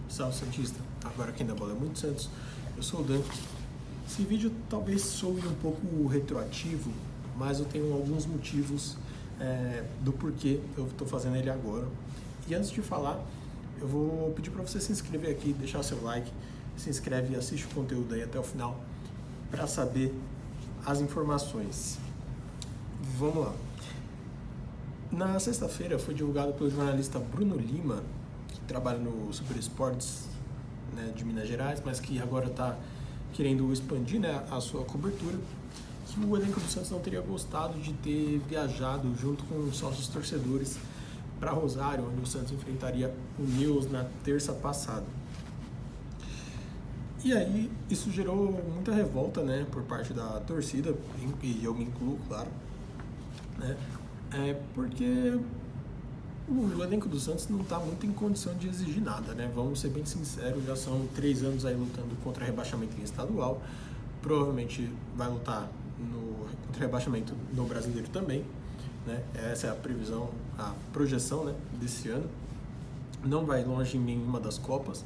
Salve Santista, agora quem dá bola é muito Santos, eu sou o Dan. Esse vídeo talvez soe um pouco retroativo, mas eu tenho alguns motivos do porquê eu estou fazendo ele agora. E antes de falar, eu vou pedir para você se inscrever aqui, deixar o seu like, se inscreve e assiste o conteúdo aí até o final para saber as informações. Vamos lá. Na sexta-feira foi divulgado pelo jornalista Bruno Lima, que trabalha no Super Esportes, né, de Minas Gerais, mas que agora está querendo expandir, né, a sua cobertura, que o elenco do Santos não teria gostado de ter viajado junto com os sócios torcedores para Rosário, onde o Santos enfrentaria o Nils na terça passada. E aí isso gerou muita revolta, né, por parte da torcida, e eu me incluo, claro, né, porque o elenco do Santos não está muito em condição de exigir nada, né? Vamos ser bem sinceros, já são 3 anos aí lutando contra rebaixamento em estadual, provavelmente vai lutar contra rebaixamento no brasileiro também, né? Essa é a previsão, a projeção, né, desse ano. Não vai longe em nenhuma das Copas,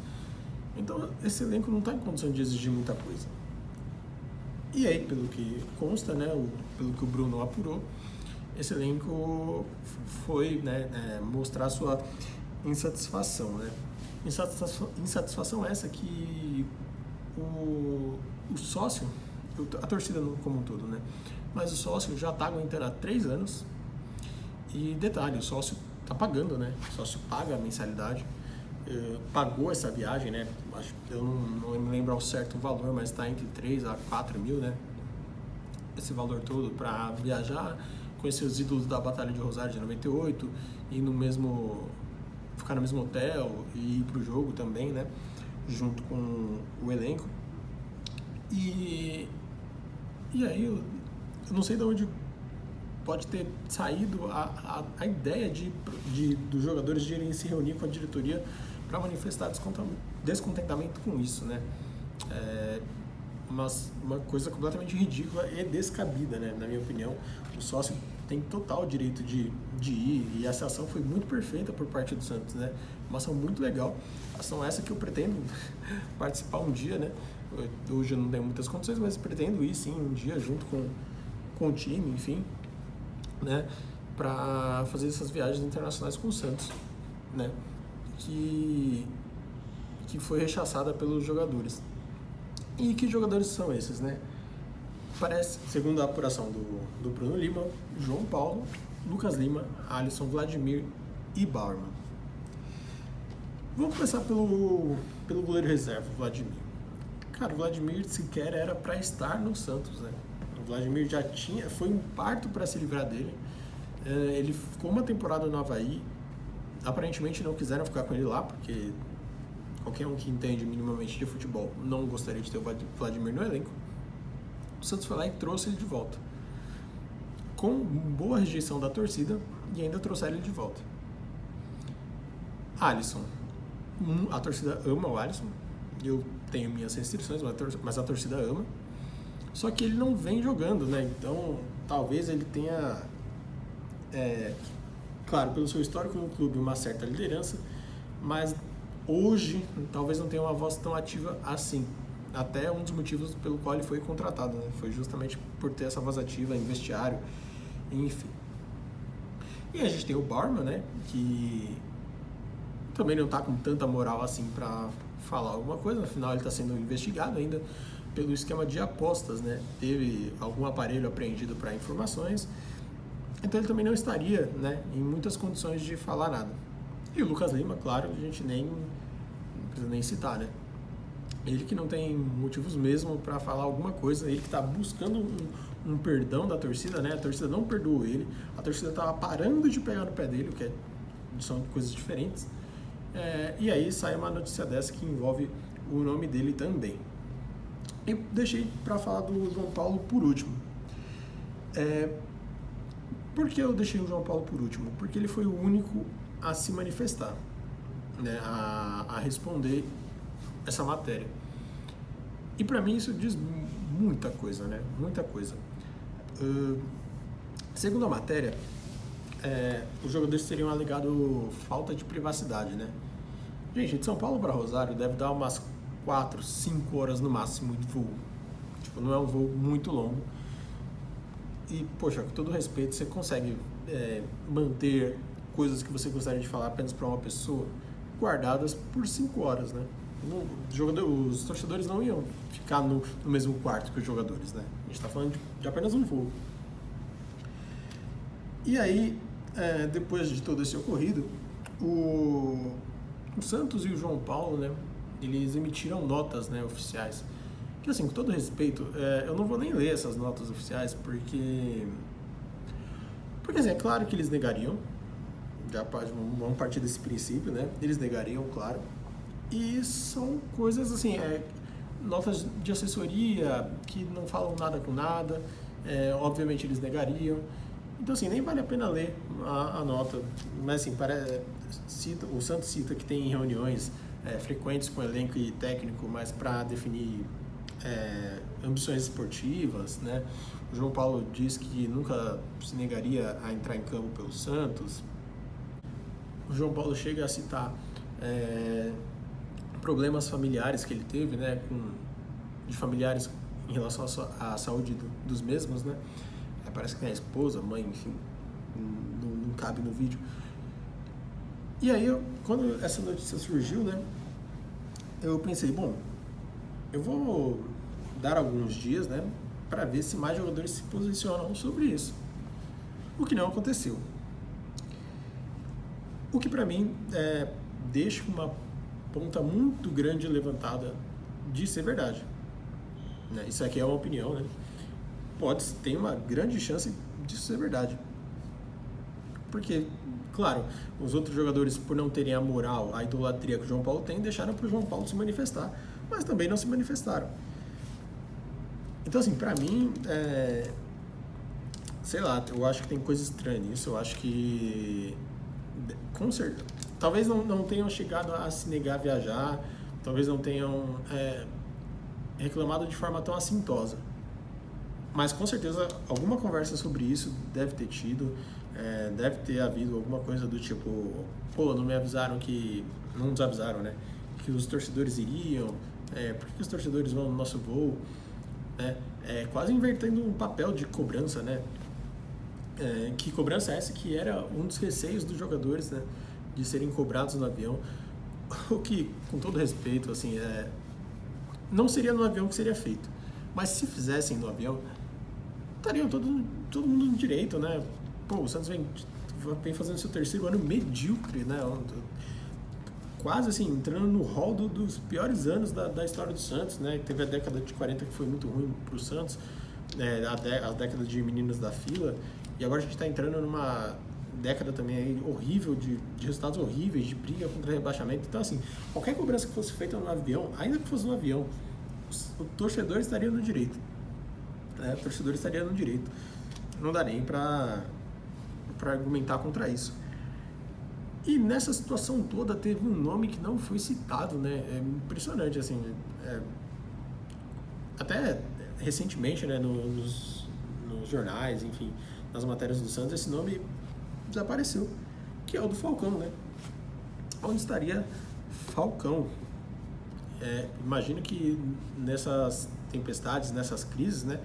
então esse elenco não está em condição de exigir muita coisa. E aí, pelo que consta, né, pelo que o Bruno apurou, esse elenco foi, né, mostrar sua insatisfação, né? Insatisfação essa que o sócio, a torcida como um todo, né? Mas o sócio já está aguentando há 3 anos e detalhe, o sócio está pagando, né? O sócio paga a mensalidade, pagou essa viagem, né? Eu não me lembro ao certo o valor, mas está entre 3 a 4 mil, né? Esse valor todo para viajar, conhecer os ídolos da Batalha de Rosário de 98, ficar no mesmo hotel e ir pro jogo também, né, junto com o elenco. E aí eu não sei de onde pode ter saído a ideia dos jogadores de irem se reunir com a diretoria para manifestar descontentamento com isso, né? Uma coisa completamente ridícula e descabida, né? Na minha opinião, o sócio tem total direito de ir, e essa ação foi muito perfeita por parte do Santos, né? Uma ação muito legal, ação essa que eu pretendo participar um dia, né? Hoje eu não tenho muitas condições, mas pretendo ir sim um dia junto com o time, enfim, né? Para fazer essas viagens internacionais com o Santos, né? Que foi rechaçada pelos jogadores. E que jogadores são esses, né? Parece, segundo a apuração do Bruno Lima, João Paulo, Lucas Lima, Alisson, Vladimir e Bauerman. Vamos começar pelo goleiro reserva, Vladimir. Cara, o Vladimir sequer era para estar no Santos, né? O Vladimir foi um parto para se livrar dele. Ele ficou uma temporada no Avaí, aparentemente não quiseram ficar com ele lá, porque qualquer um que entende minimamente de futebol não gostaria de ter o Vladimir no elenco. O Santos foi lá e trouxe ele de volta, com boa rejeição da torcida, e ainda trouxeram ele de volta. Alisson, a torcida ama o Alisson, eu tenho minhas restrições, mas a torcida ama, só que ele não vem jogando, né? Então talvez ele tenha, claro, pelo seu histórico no clube, uma certa liderança, mas hoje talvez não tenha uma voz tão ativa assim. Até um dos motivos pelo qual ele foi contratado, né? Foi justamente por ter essa voz ativa em vestiário, enfim. E a gente tem o Bauerman, né? Que também não está com tanta moral assim para falar alguma coisa, afinal ele está sendo investigado ainda pelo esquema de apostas, né? Teve algum aparelho apreendido para informações, então ele também não estaria, né, em muitas condições de falar nada. E o Lucas Lima, claro, a gente não precisa nem citar, né? Ele que não tem motivos mesmo para falar alguma coisa, ele que está buscando um perdão da torcida, né? A torcida não perdoou ele, a torcida estava parando de pegar no pé dele, o que são coisas diferentes. E aí sai uma notícia dessa que envolve o nome dele também. E deixei para falar do João Paulo por último. Por que eu deixei o João Paulo por último? Porque ele foi o único a se manifestar, né? A responder essa matéria. E para mim isso diz muita coisa, né? Muita coisa. Segundo a matéria, os jogadores teriam alegado falta de privacidade, né? Gente, de São Paulo para Rosário deve dar umas 4, 5 horas no máximo de voo. Tipo, não é um voo muito longo. E, poxa, com todo respeito, você consegue manter coisas que você gostaria de falar apenas para uma pessoa guardadas por 5 horas, né? Os torcedores não iam ficar no mesmo quarto que os jogadores, né? A gente está falando de apenas um voo. E aí, depois de todo esse ocorrido, o Santos e o João Paulo, né, eles emitiram notas, né, oficiais. Que, assim, com todo respeito, eu não vou nem ler essas notas oficiais, porque assim, é claro que eles negariam, vamos partir desse princípio, né, eles negariam, claro, e são coisas, assim, notas de assessoria que não falam nada com nada, obviamente eles negariam. Então, assim, nem vale a pena ler a nota, mas, assim, o Santos cita que tem reuniões frequentes com elenco e técnico, mas para definir ambições esportivas, né? O João Paulo diz que nunca se negaria a entrar em campo pelo Santos. O João Paulo chega a citar problemas familiares que ele teve, né? De familiares em relação à saúde dos mesmos, né? Parece que tem a esposa, a mãe, enfim, não cabe no vídeo. E aí, quando essa notícia surgiu, né, eu pensei, bom, eu vou dar alguns dias, né, para ver se mais jogadores se posicionam sobre isso. O que não aconteceu. O que para mim deixa uma ponta muito grande levantada de ser verdade. Né? Isso aqui é uma opinião, né? Tem uma grande chance disso ser verdade. Porque, claro, os outros jogadores, por não terem a moral, a idolatria que o João Paulo tem, deixaram para o João Paulo se manifestar, mas também não se manifestaram. Então, assim, para mim, sei lá, eu acho que tem coisa estranha nisso. Eu acho que, com certeza, talvez não tenham chegado a se negar a viajar, talvez não tenham reclamado de forma tão assintosa. Mas com certeza alguma conversa sobre isso deve ter tido, deve ter havido alguma coisa do tipo, pô, não me avisaram não nos avisaram, né, que os torcedores iriam, por que os torcedores vão no nosso voo, né, quase invertendo um papel de cobrança, né, que cobrança é essa que era um dos receios dos jogadores, né, de serem cobrados no avião, o que, com todo respeito, assim, não seria no avião que seria feito, mas se fizessem no avião, estariam todo mundo no direito, né? Pô, o Santos vem fazendo seu terceiro ano medíocre, né? Quase assim, entrando no hall dos piores anos da história do Santos, né? Teve a década de 40 que foi muito ruim para o Santos, a década de meninos da fila, e agora a gente está entrando numa década também aí horrível, de resultados horríveis, de briga contra rebaixamento. Então, assim, qualquer cobrança que fosse feita no avião, ainda que fosse no avião, o torcedor estaria no direito. O torcedor estaria no direito. Não dá nem para argumentar contra isso. E nessa situação toda teve um nome que não foi citado, né? É impressionante, assim. Até recentemente, né, nos jornais, enfim, nas matérias do Santos, esse nome desapareceu, que é o do Falcão, né? Onde estaria Falcão? Imagino que nessas tempestades, nessas crises, né?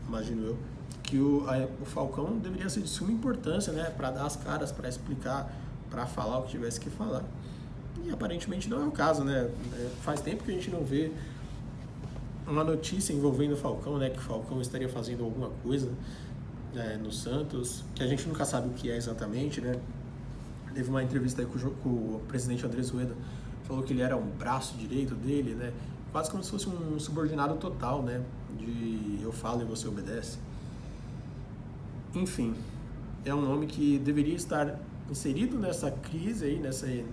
Imagino eu, que o Falcão deveria ser de suma importância, né, para dar as caras, para explicar, para falar o que tivesse que falar. E aparentemente não é o caso, né? Faz tempo que a gente não vê uma notícia envolvendo o Falcão, né, que o Falcão estaria fazendo alguma coisa no Santos, que a gente nunca sabe o que é exatamente, né? Teve uma entrevista aí com o presidente Andrés Rueda, falou que ele era um braço direito dele, né? Quase como se fosse um subordinado total, né? De eu falo e você obedece. Enfim, é um nome que deveria estar inserido nessa crise aí,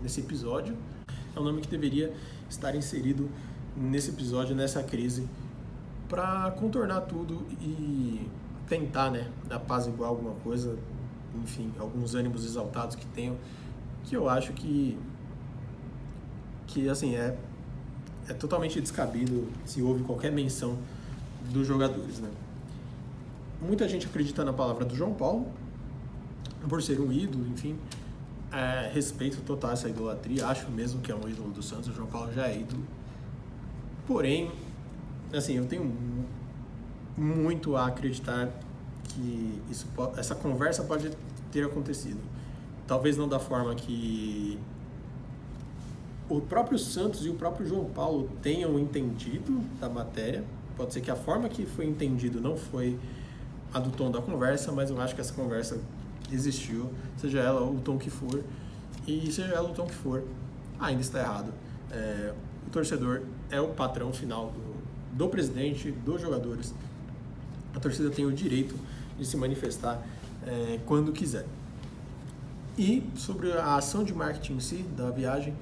nesse episódio. É um nome que deveria estar inserido nesse episódio, nessa crise, para contornar tudo e tentar, né, apaziguar alguma coisa, enfim, alguns ânimos exaltados que tenham, que eu acho que assim, é totalmente descabido se houve qualquer menção dos jogadores, né? Muita gente acredita na palavra do João Paulo, por ser um ídolo, enfim, respeito total essa idolatria, acho mesmo que é um ídolo do Santos, o João Paulo já é ídolo. Porém, assim, eu tenho muito a acreditar que essa conversa pode ter acontecido. Talvez não da forma que o próprio Santos e o próprio João Paulo tenham entendido da matéria. Pode ser que a forma que foi entendido não foi a do tom da conversa, mas eu acho que essa conversa existiu, seja ela o tom que for, e seja ela o tom que for, ainda está errado. O torcedor é o patrão final do presidente, dos jogadores. A torcida tem o direito de se manifestar quando quiser. E sobre a ação de marketing em si, da viagem,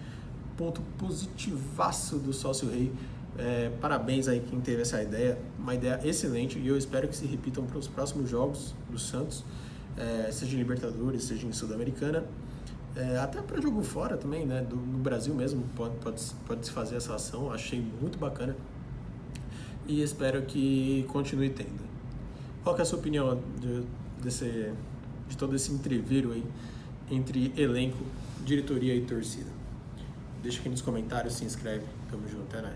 ponto positivaço do Sócio Rei. Parabéns aí quem teve essa ideia, uma ideia excelente, e eu espero que se repitam para os próximos jogos do Santos, seja em Libertadores, seja em Sul-Americana, até para jogo fora também, né? No Brasil mesmo pode se fazer essa ação, achei muito bacana e espero que continue tendo. Qual que é a sua opinião de todo esse entreveiro aí entre elenco, diretoria e torcida? Deixa aqui nos comentários, se inscreve, tamo junto, é nóis.